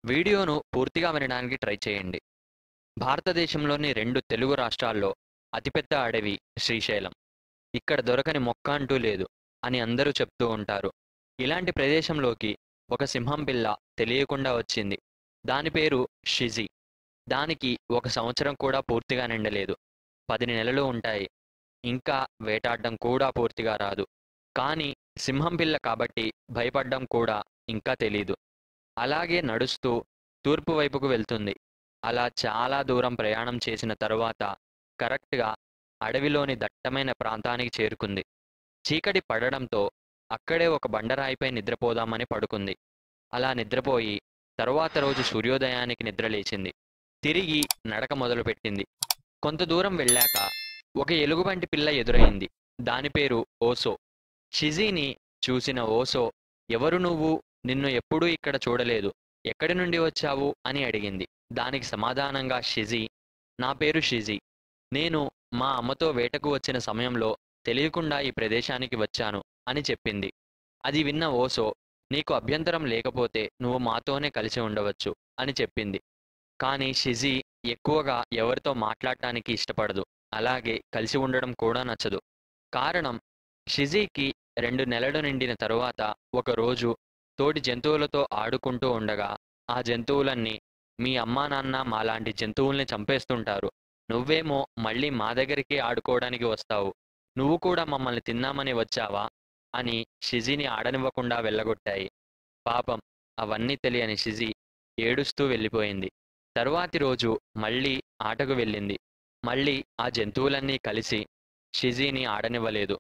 వీడియోను పూర్తిగా వినడానికి ట్రై చేయండి. భారతదేశంలోని 2 తెలుగు రాష్ట్రాల్లో అతిపెద్ద అడవి శ్రీశైలం. ఇక్కడ దొరకని మొక్క అంటూ లేదు అని అందరూ చెప్తూ ఉంటారు. ఇలాంటి ప్రదేశంలోకి ఒక సింహం పిల్ల తెలియకుండా వచ్చింది. దాని పేరు షిజి. దానికి 1 సంవత్సరం కూడా పూర్తిగా నిండలేదు. 10 నెలలు ఉంటాయి. ఇంకా వేటాడడం కూడా పూర్తిగా రాదు. కానీ సింహం పిల్ల కాబట్టి భయపడ్డం కూడా ఇంకా తెలీదు. అలాగే నడుస్తూ తూర్పు వైపుకు వెళ్తుంది. అలా చాలా దూరం ప్రయాణం చేసిన తరువాత కరెక్ట్‌గా అడవిలోని దట్టమైన ప్రాంతానికి చేరుకుంది. చీకటి పడడంతో అక్కడే ఒక బండరాయిపై నిద్రపోదామని పడుకుంది. అలా నిద్రపోయి తరువాత రోజు సూర్యోదయానికి నిద్రలేచింది. తిరిగి నడక మొదలుపెట్టింది. కొంత దూరం వెళ్ళాక ఒక ఎలుగుబంటి పిల్ల ఎదురైంది. దాని పేరు ఓసో. షిజీని చూసిన ఓసో, "ఎవరు నువ్వు? నిన్ను ఎప్పుడూ ఇక్కడ చూడలేదు. ఎక్కడి నుండి వచ్చావు?" అని అడిగింది. దానికి సమాధానంగా షిజి, "నా పేరు షిజి. నేను మా అమ్మతో వేటకు వచ్చిన సమయంలో తెలియకుండా ఈ ప్రదేశానికి వచ్చాను" అని చెప్పింది. అది విన్న ఓసో, "నీకు అభ్యంతరం లేకపోతే నువ్వు మాతోనే కలిసి ఉండవచ్చు" అని చెప్పింది. కానీ షిజి ఎక్కువగా ఎవరితో మాట్లాడటానికి ఇష్టపడదు. అలాగే కలిసి ఉండడం కూడా నచ్చదు. కారణం, షిజీకి 2 నెలలు నిండిన తరువాత ఒకరోజు తోటి జంతువులతో ఆడుకుంటూ ఉండగా ఆ జంతువులన్నీ, "మీ అమ్మా నాన్న మాలాంటి జంతువుల్ని చంపేస్తుంటారు. నువ్వేమో మళ్ళీ మా దగ్గరికే ఆడుకోవడానికి వస్తావు. నువ్వు కూడా మమ్మల్ని తిందామని వచ్చావా?" అని షిజీని ఆడనివ్వకుండా వెళ్ళగొట్టాయి. పాపం, అవన్నీ తెలియని షిజి ఏడుస్తూ వెళ్ళిపోయింది. తరువాతి రోజు మళ్ళీ ఆటకు వెళ్ళింది. మళ్ళీ ఆ జంతువులన్నీ కలిసి షిజీని ఆడనివ్వలేదు.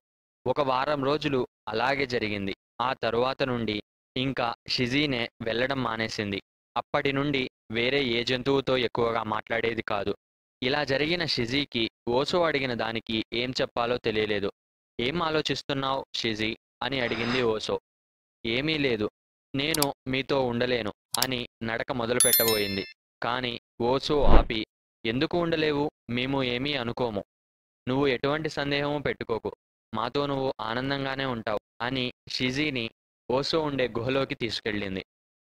ఒక వారం రోజులు అలాగే జరిగింది. ఆ తరువాత నుండి ఇంకా షిజీనే వెళ్ళడం మానేసింది. అప్పటి నుండి వేరే ఏ జంతువుతో ఎక్కువగా మాట్లాడేది కాదు. ఇలా జరిగిన షిజీకి ఓసో అడిగిన దానికి ఏం చెప్పాలో తెలియలేదు. "ఏం ఆలోచిస్తున్నావ్ షిజీ?" అని అడిగింది ఓసో. "ఏమీ లేదు. నేను మీతో ఉండలేను" అని నడక మొదలుపెట్టబోయింది. కానీ ఓసో ఆపి, "ఎందుకు ఉండలేవు? మేము ఏమీ అనుకోము. నువ్వు ఎటువంటి సందేహమూ పెట్టుకోకు. మాతో నువ్వు ఆనందంగానే ఉంటావు" అని షిజీని ఓసో ఉండే గుహలోకి తీసుకెళ్ళింది.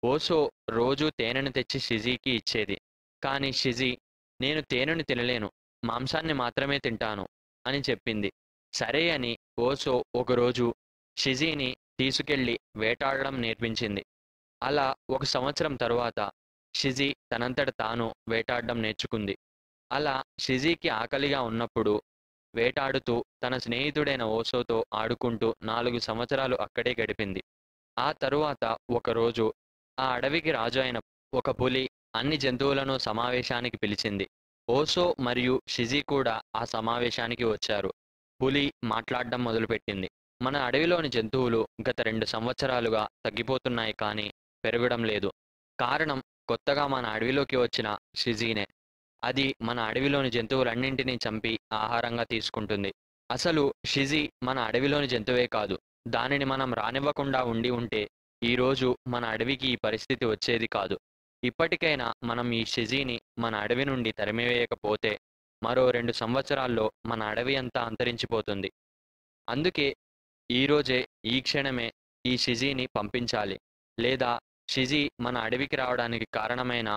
ఓసో రోజూ తేనెను తెచ్చి షిజీకి ఇచ్చేది. కానీ షిజీ, "నేను తేనెను తినలేను. మాంసాన్ని మాత్రమే తింటాను" అని చెప్పింది. సరే అని ఓసో ఒకరోజు షిజీని తీసుకెళ్ళి వేటాడడం నేర్పించింది. అలా 1 సంవత్సరం తరువాత షిజి తనంతట తాను వేటాడడం నేర్చుకుంది. అలా షిజీకి ఆకలిగా ఉన్నప్పుడు వేటాడుతూ తన స్నేహితుడైన ఓసోతో ఆడుకుంటూ 4 సంవత్సరాలు అక్కడే గడిపింది. ఆ తరువాత ఒకరోజు ఆ అడవికి రాజు అయిన ఒక పులి అన్ని జంతువులను సమావేశానికి పిలిచింది. ఓసో మరియు షిజి కూడా ఆ సమావేశానికి వచ్చారు. పులి మాట్లాడడం మొదలుపెట్టింది. "మన అడవిలోని జంతువులు గత 2 సంవత్సరాలుగా తగ్గిపోతున్నాయి కానీ పెరగడం లేదు. కారణం, కొత్తగా మన అడవిలోకి వచ్చిన షిజీనే. అది మన అడవిలోని జంతువులన్నింటినీ చంపి ఆహారంగా తీసుకుంటుంది. అసలు షిజి మన అడవిలోని జంతువే కాదు. దానిని మనం రానివ్వకుండా ఉండి ఉంటే ఈరోజు మన అడవికి ఈ పరిస్థితి వచ్చేది కాదు. ఇప్పటికైనా మనం ఈ షిజీని మన అడవి నుండి తరిమివేయకపోతే మరో 2 సంవత్సరాల్లో మన అడవి అంతా అంతరించిపోతుంది. అందుకే ఈరోజే, ఈ క్షణమే ఈ షిజీని పంపించాలి. లేదా షిజి మన అడవికి రావడానికి కారణమైన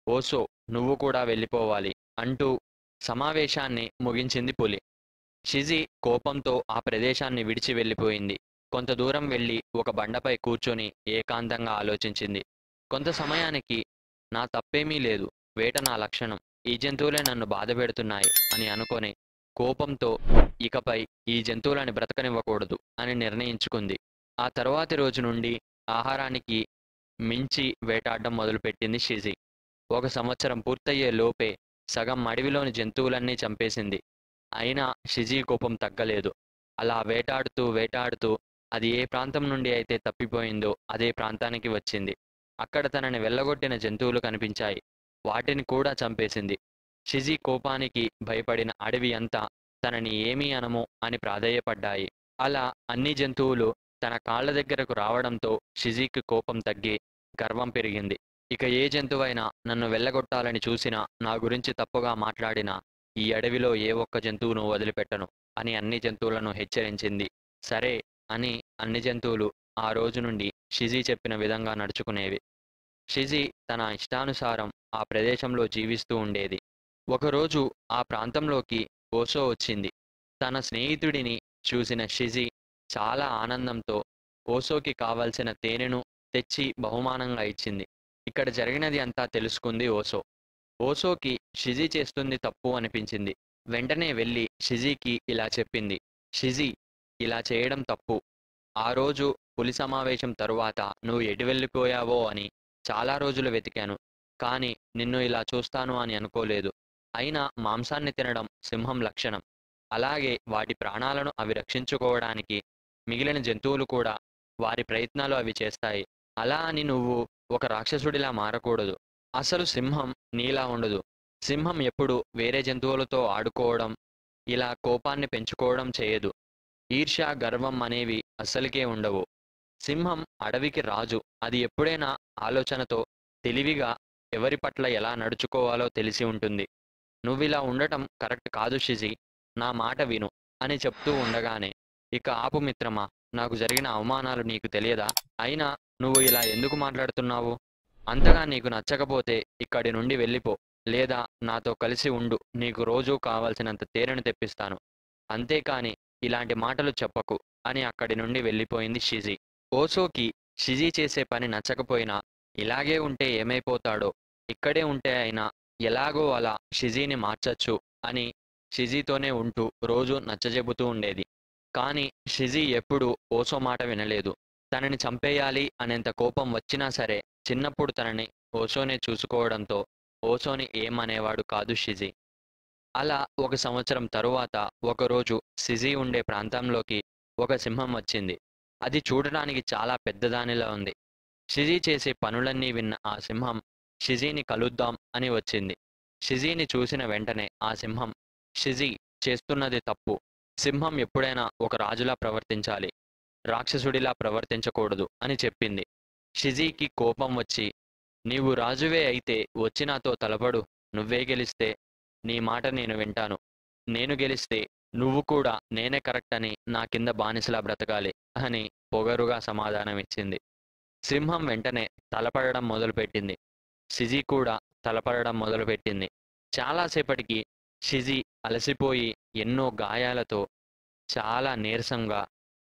ఓసో, నువ్వు కూడా వెళ్ళిపోవాలి" అంటూ సమావేశాన్ని ముగించింది పులి. షిజి కోపంతో ఆ ప్రదేశాన్ని విడిచి వెళ్ళిపోయింది. కొంత దూరం వెళ్ళి ఒక బండపై కూర్చొని ఏకాంతంగా ఆలోచించింది. కొంత సమయానికి, "నా తప్పేమీ లేదు. వేట నా లక్షణం. ఈ జంతువులే నన్ను బాధపెడుతున్నాయి" అని అనుకొని కోపంతో ఇకపై ఈ జంతువులని బ్రతకనివ్వకూడదు అని నిర్ణయించుకుంది. ఆ తరువాతి రోజు నుండి ఆహారానికి మించి వేటాడడం మొదలుపెట్టింది షిజి. 1 సంవత్సరం పూర్తయ్యే లోపే సగం అడవిలోని జంతువులన్నీ చంపేసింది. అయినా షిజి కోపం తగ్గలేదు. అలా వేటాడుతూ వేటాడుతూ అది ఏ ప్రాంతం నుండి అయితే తప్పిపోయిందో అదే ప్రాంతానికి వచ్చింది. అక్కడ తనని వెళ్ళగొట్టిన జంతువులు కనిపించాయి. వాటిని కూడా చంపేసింది. షిజి కోపానికి భయపడిన అడవి అంతా తనని ఏమీ అనము అని ప్రాధేయపడ్డాయి. అలా అన్ని జంతువులు తన కాళ్ళ దగ్గరకు రావడంతో షిజికి కోపం తగ్గి గర్వం పెరిగింది. ఇక ఏ జంతువైనా నన్ను వెళ్ళగొట్టాలని చూసినా, నా గురించి తప్పుగా మాట్లాడినా ఈ అడవిలో ఏ ఒక్క జంతువును వదిలిపెట్టను అని అన్ని జంతువులను హెచ్చరించింది. సరే అని అన్ని జంతువులు ఆ రోజు నుండి షిజి చెప్పిన విధంగా నడుచుకునేవి. షిజి తన ఇష్టానుసారం ఆ ప్రదేశంలో జీవిస్తూ ఉండేది. ఒకరోజు ఆ ప్రాంతంలోకి ఓసో వచ్చింది. తన స్నేహితుడిని చూసిన షిజి చాలా ఆనందంతో ఓసోకి కావలసిన తేనెను తెచ్చి బహుమానంగా ఇచ్చింది. ఇక్కడ జరిగినది అంతా తెలుసుకుంది ఓసో. ఓసోకి షిజి చేస్తుంది తప్పు అనిపించింది. వెంటనే వెళ్ళి షిజికి ఇలా చెప్పింది. షిజి, ఇలా చేయడం తప్పు. ఆ రోజు పులి సమావేశం తరువాత నువ్వు ఎటు వెళ్ళిపోయావో అని చాలా రోజులు వెతికాను. కానీ నిన్ను ఇలా చూస్తాను అని అనుకోలేదు. అయినా మాంసాన్ని తినడం సింహం లక్షణం. అలాగే వాటి ప్రాణాలను అవి రక్షించుకోవడానికి మిగిలిన జంతువులు కూడా వారి ప్రయత్నాలు అవి చేస్తాయి. అలా అని నువ్వు ఒక రాక్షసుడిలా మారకూడదు. అసలు సింహం నీలా ఉండదు. సింహం ఎప్పుడు వేరే జంతువులతో ఆడుకోవడం, ఇలా కోపాన్ని పెంచుకోవడం చేయదు. ఈర్ష్య, గర్వం అనేవి అస్సలికే ఉండవు. సింహం అడవికి రాజు. అది ఎప్పుడైనా ఆలోచనతో, తెలివిగా ఎవరి పట్ల ఎలా నడుచుకోవాలో తెలిసి ఉంటుంది. నువ్విలా ఉండటం కరెక్ట్ కాదు షిజి. నా మాట విను అని చెప్తూ ఉండగానే, ఇక ఆపు మిత్రమా, నాకు జరిగిన అవమానాలు నీకు తెలియదా? అయినా నువ్వు ఇలా ఎందుకు మాట్లాడుతున్నావు? అంతగా నీకు నచ్చకపోతే ఇక్కడి నుండి వెళ్ళిపో. లేదా నాతో కలిసి ఉండు. నీకు రోజూ కావలసినంత తేనెను తెప్పిస్తాను. అంతేకాని ఇలాంటి మాటలు చెప్పకు అని అక్కడి నుండి వెళ్ళిపోయింది షిజి. ఓసోకి షిజి చేసే పని నచ్చకపోయినా ఇలాగే ఉంటే ఏమైపోతాడో, ఇక్కడే ఉంటే అయినా ఎలాగో అలా షిజిని మార్చచ్చు అని షిజితోనే ఉంటూ రోజూ నచ్చజెబుతూ ఉండేది. కానీ షిజి ఎప్పుడూ ఓసో మాట వినలేదు. తనని చంపేయాలి అనేంత కోపం వచ్చినా సరే చిన్నప్పుడు తనని ఓసోనే చూసుకోవడంతో ఓసోని ఏమనేవాడు కాదు షిజి. అలా 1 సంవత్సరం తరువాత ఒకరోజు షిజి ఉండే ప్రాంతంలోకి ఒక సింహం వచ్చింది. అది చూడడానికి చాలా పెద్దదానిలా ఉంది. షిజి చేసే పనులన్నీ విన్న ఆ సింహం షిజిని కలుద్దాం అని వచ్చింది. షిజిని చూసిన వెంటనే ఆ సింహం, షిజి చేస్తున్నది తప్పు. సింహం ఎప్పుడైనా ఒక రాజులా ప్రవర్తించాలి, రాక్షసుడిలా ప్రవర్తించకూడదు అని చెప్పింది. షిజికి కోపం వచ్చి, నీవు రాజువే అయితే వచ్చి నాతో తలపడు. నువ్వే గెలిస్తే నీ మాట నేను వింటాను. నేను గెలిస్తే నువ్వు కూడా నేనే కరెక్ట్ అని నా కింద బానిసలా బ్రతకాలి అని పొగరుగా సమాధానమిచ్చింది. సింహం వెంటనే తలపడడం మొదలుపెట్టింది. షిజి కూడా తలపడడం మొదలుపెట్టింది. చాలాసేపటికి షిజి అలసిపోయి ఎన్నో గాయాలతో చాలా నీరసంగా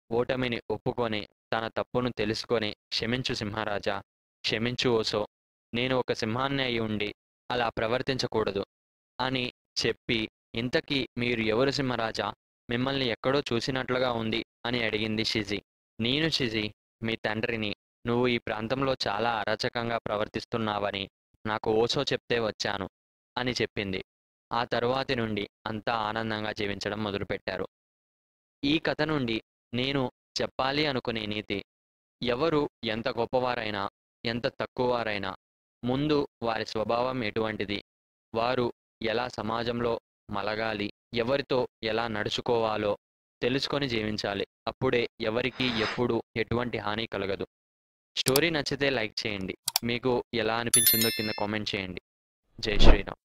ఓటమిని ఒప్పుకొని తన తప్పును తెలుసుకొని, క్షమించు సింహరాజా, క్షమించు ఓసో. నేను ఒక సింహాన్ని అయి ఉండి అలా ప్రవర్తించకూడదు అని చెప్పి, ఇంతకీ మీరు ఎవరు సింహరాజా? మిమ్మల్ని ఎక్కడో చూసినట్లుగా ఉంది అని అడిగింది షిజి. నేను షిజి, మీ తండ్రిని. నువ్వు ఈ ప్రాంతంలో చాలా అరాచకంగా ప్రవర్తిస్తున్నావని నాకు ఓసో చెప్తే వచ్చాను అని చెప్పింది. ఆ తరువాతి నుండి అంతా ఆనందంగా జీవించడం మొదలుపెట్టారు. ఈ కథ నుండి నేను చెప్పాలి అనుకునే నీతి, ఎవరు ఎంత గొప్పవారైనా, ఎంత తక్కువవారైనా, ముందు వారి స్వభావం ఎటువంటిది, వారు ఎలా సమాజంలో మలగాలి, ఎవరితో ఎలా నడుచుకోవాలో తెలుసుకొని జీవించాలి. అప్పుడే ఎవరికీ ఎప్పుడూ ఎటువంటి హాని కలగదు. స్టోరీ నచ్చితే లైక్ చేయండి. మీకు ఎలా అనిపించిందో కింద కామెంట్ చేయండి. జై శ్రీరామ్.